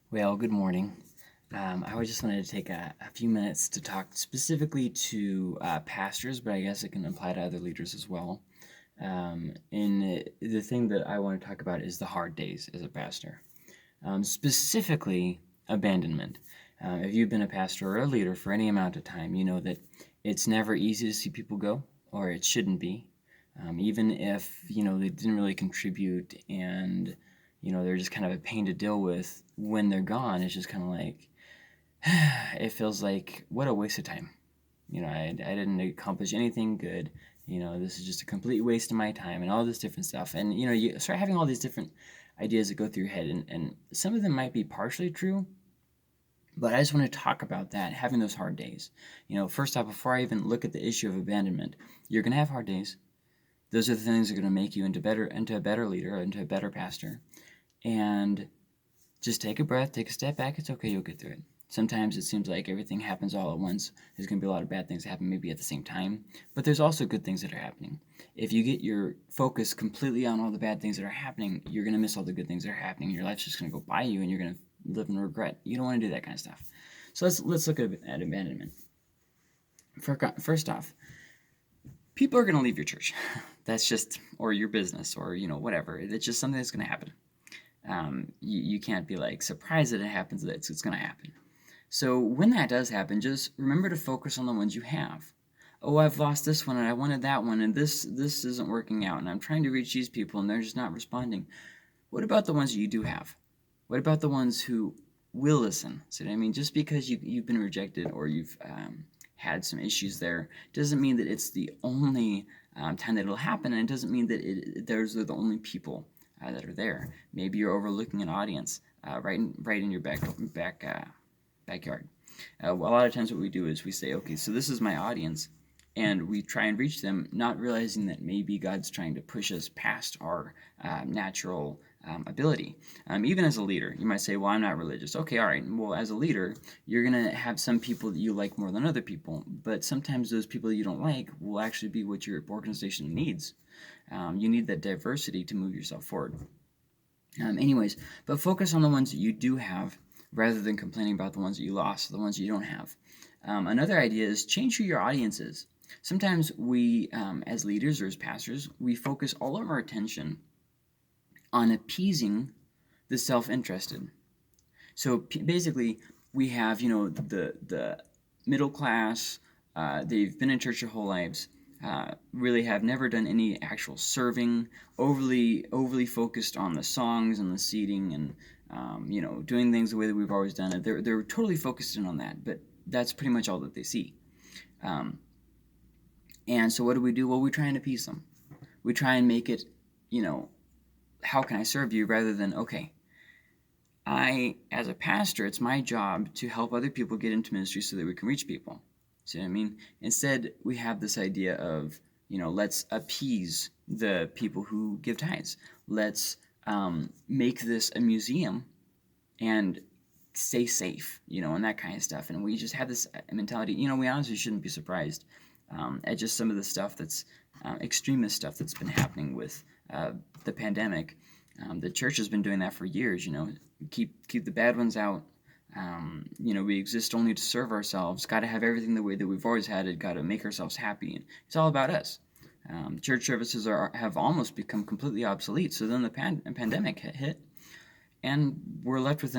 Well, good morning. I just wanted to take a few minutes to talk specifically to pastors, but I guess it can apply to other leaders as well. And the thing that I want to talk about is the hard days as a pastor, specifically abandonment. If you've been a pastor or a leader for any amount of time, you know that it's never easy to see people go, or it shouldn't be. Even if they didn't really contribute and they're just kind of a pain to deal with when they're gone. It's just kind of like it feels like what a waste of time. I didn't accomplish anything good. This is just a complete waste of my time and all this different stuff. And you start having all these different ideas that go through your head, and some of them might be partially true. But I just want to talk about that, having those hard days. First off, before I even look at the issue of abandonment, you're going to have hard days. Those are the things that are going to make you into a better leader, into a better pastor. And just take a breath, take a step back. It's okay, you'll get through it. Sometimes it seems like everything happens all at once. There's going to be a lot of bad things that happen maybe at the same time, but there's also good things that are happening. If you get your focus completely on all the bad things that are happening, you're going to miss all the good things that are happening. Your life's just going to go by you and you're going to live in regret. You don't want to do that kind of stuff. So let's look at abandonment. First off, people are going to leave your church. That's just, or your business, or whatever. It's just something that's going to happen. You can't be like surprised that it happens. That it's going to happen. So when that does happen, just remember to focus on the ones you have. Oh, I've lost this one, and I wanted that one, and this isn't working out, and I'm trying to reach these people, and they're just not responding. What about the ones that you do have? What about the ones who will listen? So I mean, just because you've been rejected or you've had some issues there doesn't mean that it's the only time that it'll happen, and it doesn't mean that those are the only people that are there. Maybe you're overlooking an audience right in your backyard. A lot of times what we do is we say, okay, so this is my audience, and we try and reach them, not realizing that maybe God's trying to push us past our natural ability. Even as a leader, you might say, well, I'm not religious. Okay, all right. Well, as a leader, you're going to have some people that you like more than other people, but sometimes those people that you don't like will actually be what your organization needs. You need that diversity to move yourself forward. Anyways, but focus on the ones that you do have rather than complaining about the ones that you lost, the ones that you don't have. Another idea is change who your audience is. Sometimes we, as leaders or as pastors, we focus all of our attention on appeasing the self-interested. So basically, we have the middle class. They've been in church their whole lives. Really have never done any actual serving. Overly focused on the songs and the seating and doing things the way that we've always done it. They're totally focused in on that, but that's pretty much all that they see. And so what do? Well, we try and appease them. We try and make it, how can I serve you, rather than, okay, as a pastor, it's my job to help other people get into ministry so that we can reach people. See what I mean? Instead, we have this idea of, let's appease the people who give tithes. Let's make this a museum and stay safe, and that kind of stuff. And we just have this mentality. We honestly shouldn't be surprised at just some of the stuff that's extremist stuff that's been happening with the pandemic. The church has been doing that for years. Keep the bad ones out. We exist only to serve ourselves. Got to have everything the way that we've always had it. Got to make ourselves happy. And it's all about us. Church services have almost become completely obsolete. So then the pandemic hit, and we're left with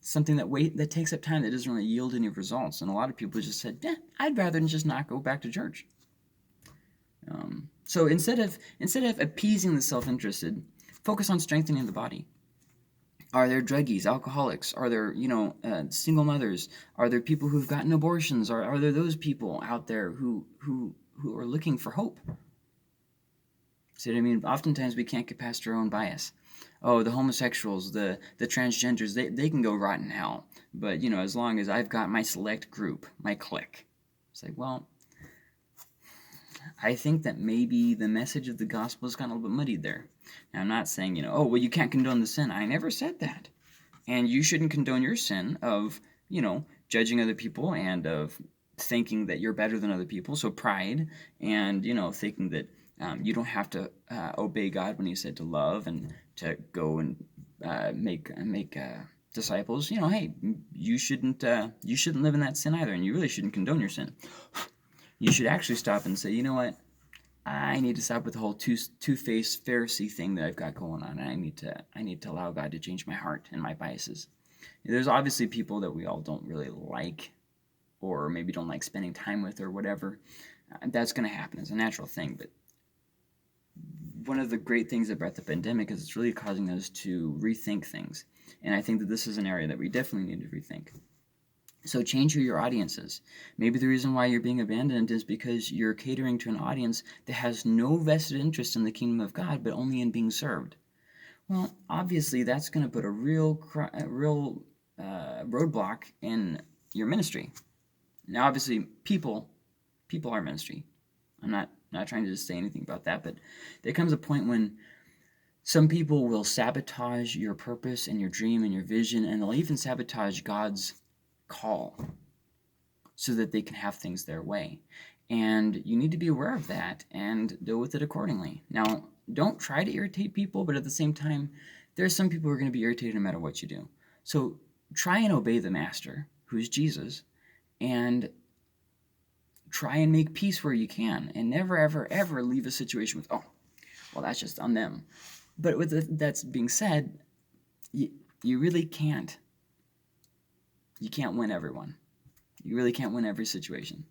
something that takes up time that doesn't really yield any results. And a lot of people just said, I'd rather just not go back to church. So instead of appeasing the self-interested, focus on strengthening the body. Are there druggies, alcoholics? Are there, single mothers? Are there people who've gotten abortions? Are there those people out there who are looking for hope? See what I mean? Oftentimes we can't get past our own bias. Oh, the homosexuals, the transgenders, they can go rot in hell. But, as long as I've got my select group, my clique. It's like, well, I think that maybe the message of the gospel has gotten a little bit muddied there. Now, I'm not saying, oh, well, you can't condone the sin. I never said that. And you shouldn't condone your sin of, judging other people and of thinking that you're better than other people. So pride and, thinking that you don't have to obey God when he said to love and to go and make disciples, hey, you shouldn't live in that sin either, and you really shouldn't condone your sin. You should actually stop and say, you know what, I need to stop with the whole two-faced Pharisee thing that I've got going on, and I need to allow God to change my heart and my biases. There's obviously people that we all don't really like, or maybe don't like spending time with, or whatever. That's going to happen. It's a natural thing. But one of the great things about the pandemic is it's really causing us to rethink things. And I think that this is an area that we definitely need to rethink. So change who your audience is. Maybe the reason why you're being abandoned is because you're catering to an audience that has no vested interest in the kingdom of God, but only in being served. Well, obviously that's going to put a real roadblock in your ministry. Now, obviously, people are ministry. I'm not trying to just say anything about that, but there comes a point when some people will sabotage your purpose and your dream and your vision, and they'll even sabotage God's call so that they can have things their way. And you need to be aware of that and deal with it accordingly. Now, don't try to irritate people, but at the same time, there are some people who are going to be irritated no matter what you do. So try and obey the master, who's Jesus, and try and make peace where you can, and never, ever, ever leave a situation with, oh, well, that's just on them. But with that being said, you really can't. You can't win everyone. You really can't win every situation.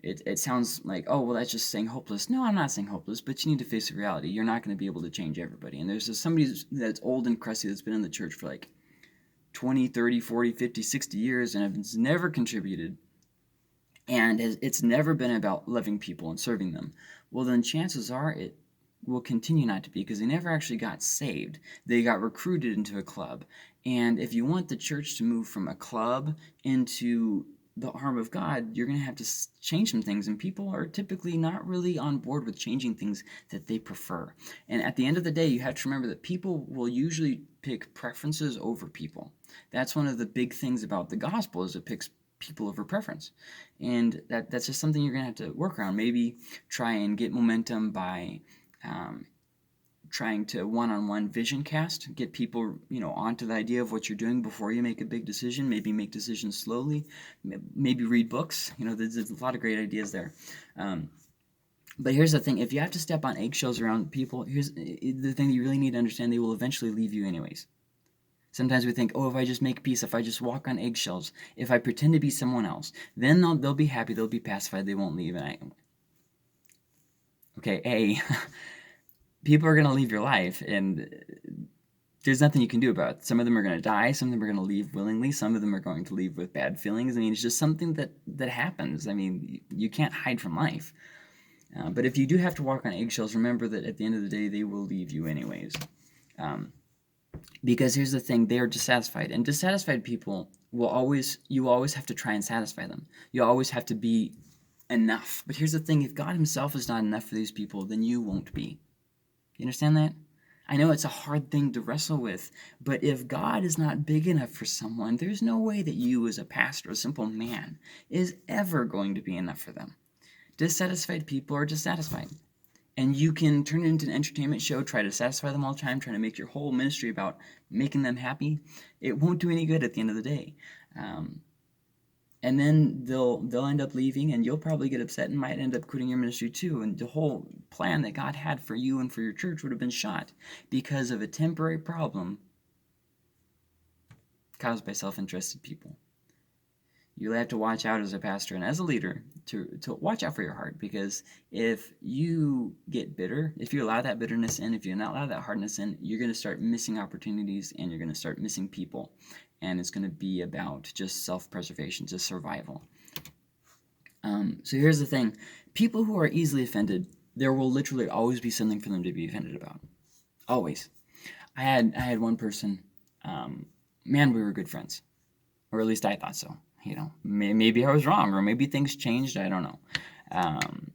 It sounds like, oh, well, that's just saying hopeless. No, I'm not saying hopeless, but you need to face the reality. You're not going to be able to change everybody. And there's somebody that's old and crusty that's been in the church for like 20, 30, 40, 50, 60 years and has never contributed, and it's never been about loving people and serving them. Well, then chances are it will continue not to be, because they never actually got saved. They got recruited into a club. And if you want the church to move from a club into the arm of God, you're going to have to change some things, and people are typically not really on board with changing things that they prefer. And at the end of the day, you have to remember that people will usually pick preferences over people. That's one of the big things about the gospel, is it picks people over preference. And that's just something you're going to have to work around. Maybe try and get momentum by trying to one-on-one vision cast, get people, onto the idea of what you're doing before you make a big decision. Maybe make decisions slowly. Maybe read books. There's a lot of great ideas there. But here's the thing: if you have to step on eggshells around people, here's the thing you really need to understand: they will eventually leave you anyways. Sometimes we think, oh, if I just make peace, if I just walk on eggshells, if I pretend to be someone else, then they'll be happy, they'll be pacified, they won't leave. People are going to leave your life, and there's nothing you can do about it. Some of them are going to die, some of them are going to leave willingly, some of them are going to leave with bad feelings. It's just something that happens. You can't hide from life. But if you do have to walk on eggshells, remember that at the end of the day, they will leave you anyways. Because here's the thing: they are dissatisfied, and dissatisfied people you always have to try and satisfy them. You always have to be enough. But here's the thing: if God himself is not enough for these people, then you won't be. You understand that? I know it's a hard thing to wrestle with, but if God is not big enough for someone, there's no way that you as a pastor, a simple man, is ever going to be enough for them. Dissatisfied people are dissatisfied. And you can turn it into an entertainment show, try to satisfy them all the time, trying to make your whole ministry about making them happy. It won't do any good at the end of the day. And then they'll end up leaving, and you'll probably get upset and might end up quitting your ministry too. And the whole plan that God had for you and for your church would have been shot because of a temporary problem caused by self-interested people. You have to watch out as a pastor and as a leader to watch out for your heart, because if you get bitter, if you allow that bitterness in, if you not allow that hardness in, you're going to start missing opportunities, and you're going to start missing people, and it's going to be about just self-preservation, just survival. So here's the thing: people who are easily offended, there will literally always be something for them to be offended about. Always. I had one person, we were good friends, or at least I thought so. Maybe I was wrong, or maybe things changed. I don't know.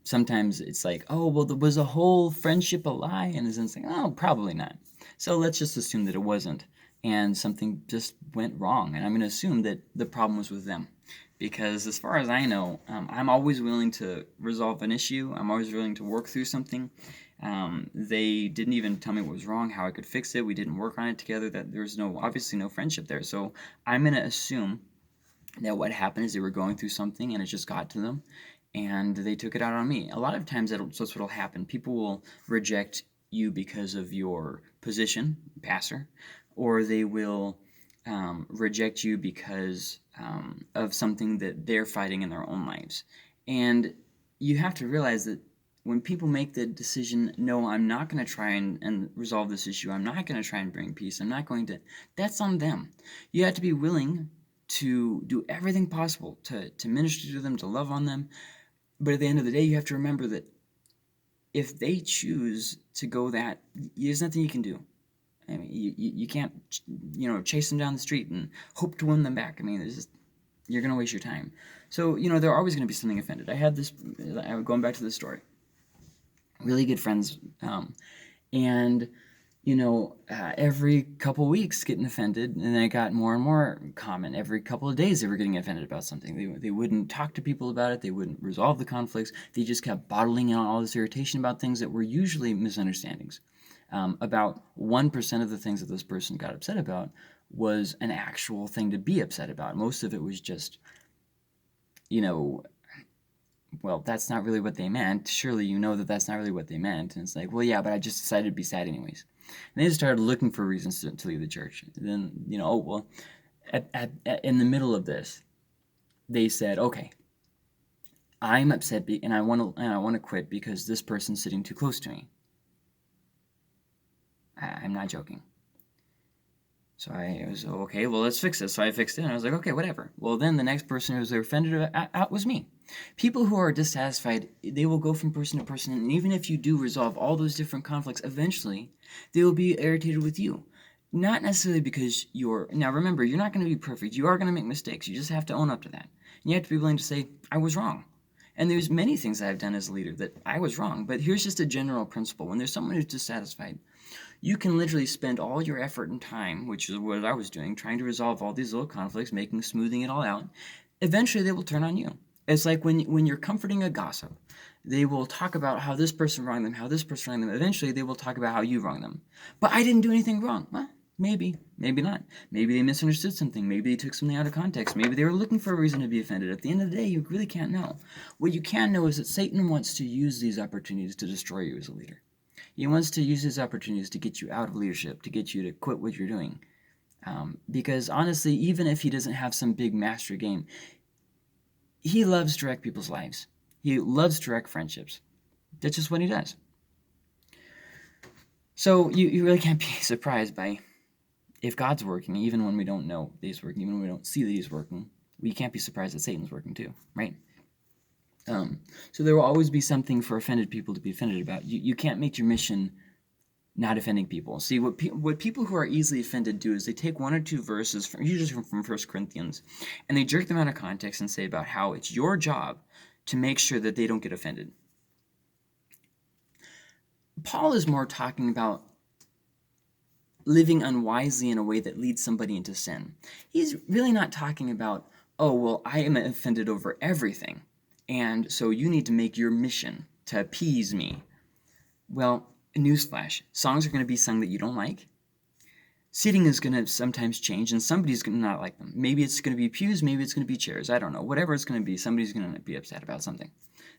Sometimes it's like, oh, well, was the whole friendship a lie? And it's like, oh, probably not. So let's just assume that it wasn't, and something just went wrong. And I'm going to assume that the problem was with them. Because as far as I know, I'm always willing to resolve an issue. I'm always willing to work through something. They didn't even tell me what was wrong, how I could fix it. We didn't work on it together. That there's obviously no friendship there. So I'm gonna assume that what happened is they were going through something and it just got to them, and they took it out on me. A lot of times that's what'll happen. People will reject you because of your position, pastor, or they will reject you because of something that they're fighting in their own lives. And you have to realize that when people make the decision, no, I'm not going to try and resolve this issue, I'm not going to try and bring peace, I'm not going to, that's on them. You have to be willing to do everything possible to minister to them, to love on them. But at the end of the day, you have to remember that if they choose to go that, there's nothing you can do. I mean, you can't, chase them down the street and hope to win them back. I mean, you're going to waste your time. So, they're always going to be something offended. I had this, going back to this story, really good friends, and every couple weeks getting offended, and then it got more and more common. Every couple of days they were getting offended about something. They wouldn't talk to people about it. They wouldn't resolve the conflicts. They just kept bottling in all this irritation about things that were usually misunderstandings. About 1% of the things that this person got upset about was an actual thing to be upset about. Most of it was just, well, that's not really what they meant. Surely you know that that's not really what they meant. And it's like, well, yeah, but I just decided to be sad anyways. And they just started looking for reasons to leave the church. And then, oh, well, in the middle of this, they said, okay, I'm upset and I want to quit because this person's sitting too close to me. I'm not joking. So I was, okay, well, let's fix this. So I fixed it, and I was like, okay, whatever. Well, then the next person who was offended out was me. People who are dissatisfied, they will go from person to person, and even if you do resolve all those different conflicts, eventually they will be irritated with you. Not necessarily because now remember, you're not going to be perfect. You are going to make mistakes. You just have to own up to that. And you have to be willing to say, I was wrong. And there's many things that I've done as a leader that I was wrong, but here's just a general principle. When there's someone who's dissatisfied, you can literally spend all your effort and time, which is what I was doing, trying to resolve all these little conflicts, smoothing it all out. Eventually, they will turn on you. It's like when you're comforting a gossip, they will talk about how this person wronged them, how this person wronged them. Eventually, they will talk about how you wronged them. But I didn't do anything wrong. Well, maybe, maybe not. Maybe they misunderstood something. Maybe they took something out of context. Maybe they were looking for a reason to be offended. At the end of the day, you really can't know. What you can know is that Satan wants to use these opportunities to destroy you as a leader. He wants to use his opportunities to get you out of leadership, to get you to quit what you're doing. Because honestly, even if he doesn't have some big master game, he loves to wreck people's lives. He loves to wreck friendships. That's just what he does. So you really can't be surprised by if God's working, even when we don't know that he's working, even when we don't see that he's working. We can't be surprised that Satan's working too, right? So there will always be something for offended people to be offended about. You can't make your mission not offending people. See, what people who are easily offended do is they take one or two verses, usually from 1 Corinthians, and they jerk them out of context and say about how it's your job to make sure that they don't get offended. Paul is more talking about living unwisely in a way that leads somebody into sin. He's really not talking about, oh, well, I am offended over everything, and so you need to make your mission to appease me. Well, newsflash, songs are going to be sung that you don't like. Seating is going to sometimes change, and somebody's going to not like them. Maybe it's going to be pews, maybe it's going to be chairs. I don't know. Whatever it's going to be, somebody's going to be upset about something.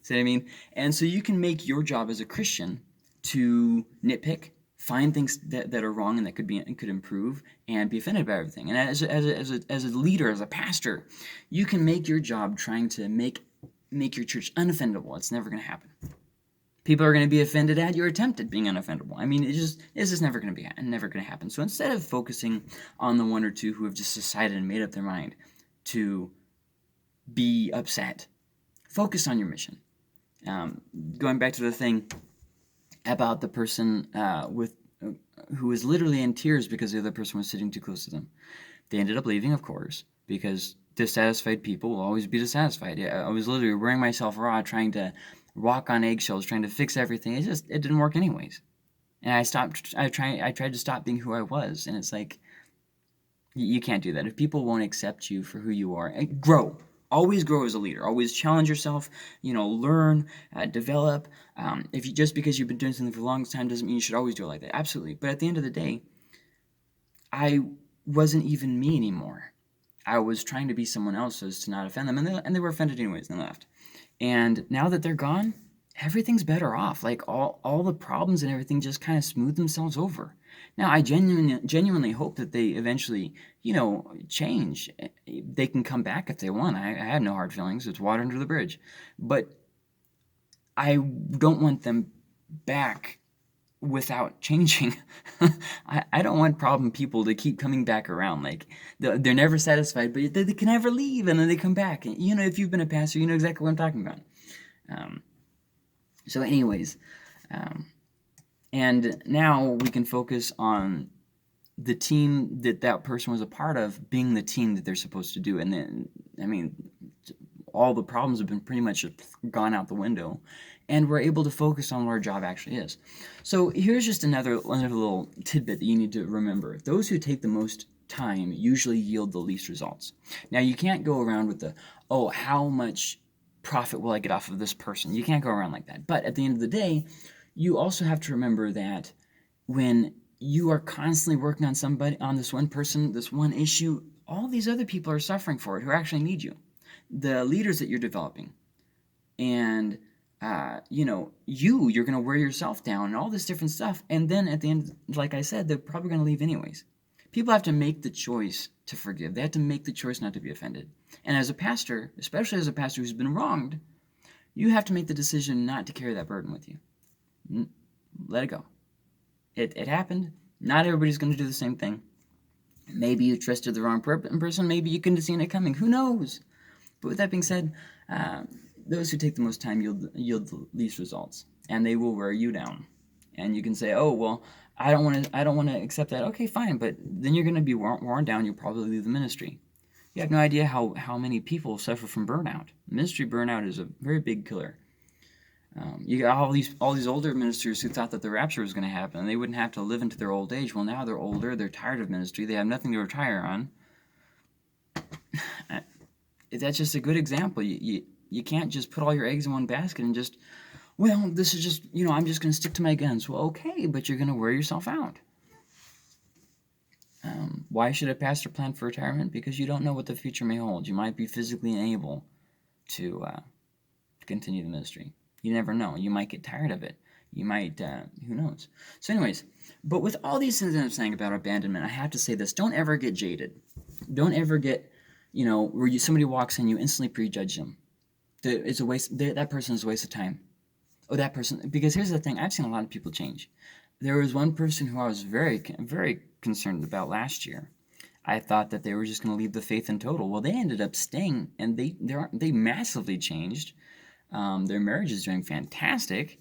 See what I mean? And so you can make your job as a Christian to nitpick, find things that are wrong and that could improve, and be offended by everything. And as a leader, as a pastor, you can make your job trying to make your church unoffendable. It's never going to happen. People are going to be offended at your attempt at being unoffendable. I mean, it's just never going to happen. So instead of focusing on the one or two who have just decided and made up their mind to be upset, focus on your mission. Going back to the thing about the person who was literally in tears because the other person was sitting too close to them. They ended up leaving, of course, because dissatisfied people will always be dissatisfied. I was literally wearing myself raw, trying to walk on eggshells, trying to fix everything. It didn't work anyways. And I tried to stop being who I was, and it's like, you can't do that. If people won't accept you for who you are, grow. Always grow as a leader. Always challenge yourself. Learn, develop. If you just because you've been doing something for a long time doesn't mean you should always do it like that. Absolutely. But at the end of the day, I wasn't even me anymore. I was trying to be someone else so as to not offend them, and they were offended anyways, and they left. And now that they're gone, everything's better off. Like all the problems and everything just kind of smooth themselves over. Now I genuinely hope that they eventually, change. They can come back if they want. I have no hard feelings. It's water under the bridge. But I don't want them back without changing. I don't want problem people to keep coming back around. Like they're never satisfied, but they can never leave, and then they come back. And, if you've been a pastor, you know exactly what I'm talking about. So anyways, and now we can focus on the team that person was a part of being the team that they're supposed to do. And then, all the problems have been pretty much gone out the window, and we're able to focus on what our job actually is. So here's just another little tidbit that you need to remember. Those who take the most time usually yield the least results. Now, you can't go around with how much profit will I get off of this person? You can't go around like that. But at the end of the day, you also have to remember that when you are constantly working on this one person, this one issue, all these other people are suffering for it who actually need you. The leaders that you're developing, and you're going to wear yourself down and all this different stuff. And then at the end, like I said, they're probably going to leave anyways. People have to make the choice to forgive. They have to make the choice not to be offended. And as a pastor, especially as a pastor who's been wronged, you have to make the decision not to carry that burden with you. Let it go. It happened. Not everybody's going to do the same thing. Maybe you trusted the wrong person. Maybe you couldn't have seen it coming. Who knows? But with that being said, those who take the most time yield the least results, and they will wear you down. And you can say, "Oh, well, I don't want to accept that." Okay, fine, but then you're going to be worn down. You'll probably leave the ministry. You have no idea how many people suffer from burnout. Ministry burnout is a very big killer. You got all these older ministers who thought that the rapture was going to happen and they wouldn't have to live into their old age. Well, now they're older, they're tired of ministry, they have nothing to retire on. That's just a good example. You can't just put all your eggs in one basket and just, well, this is just, I'm just going to stick to my guns. Well, okay, but you're going to wear yourself out. Why should a pastor plan for retirement? Because you don't know what the future may hold. You might be physically unable to continue the ministry. You never know. You might get tired of it. You might, who knows? So anyways, but with all these things that I'm saying about abandonment, I have to say this. Don't ever get jaded. Don't ever get, where somebody walks in, you instantly prejudge them. It's a waste. That person is a waste of time. Oh, that person. Because here's the thing. I've seen a lot of people change. There was one person who I was very, very concerned about last year. I thought that they were just going to leave the faith in total. Well, they ended up staying, and they massively changed. Their marriage is doing fantastic,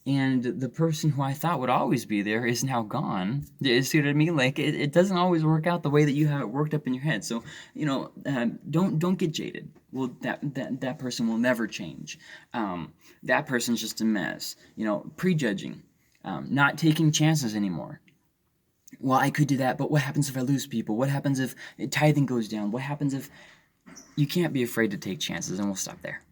and the person who I thought would always be there is now gone. You see what I mean? Like it doesn't always work out the way that you have it worked up in your head. So don't get jaded. Well, that person will never change. That person's just a mess. Prejudging, not taking chances anymore. Well, I could do that, but what happens if I lose people? What happens if tithing goes down? What happens if... You can't be afraid to take chances, and we'll stop there.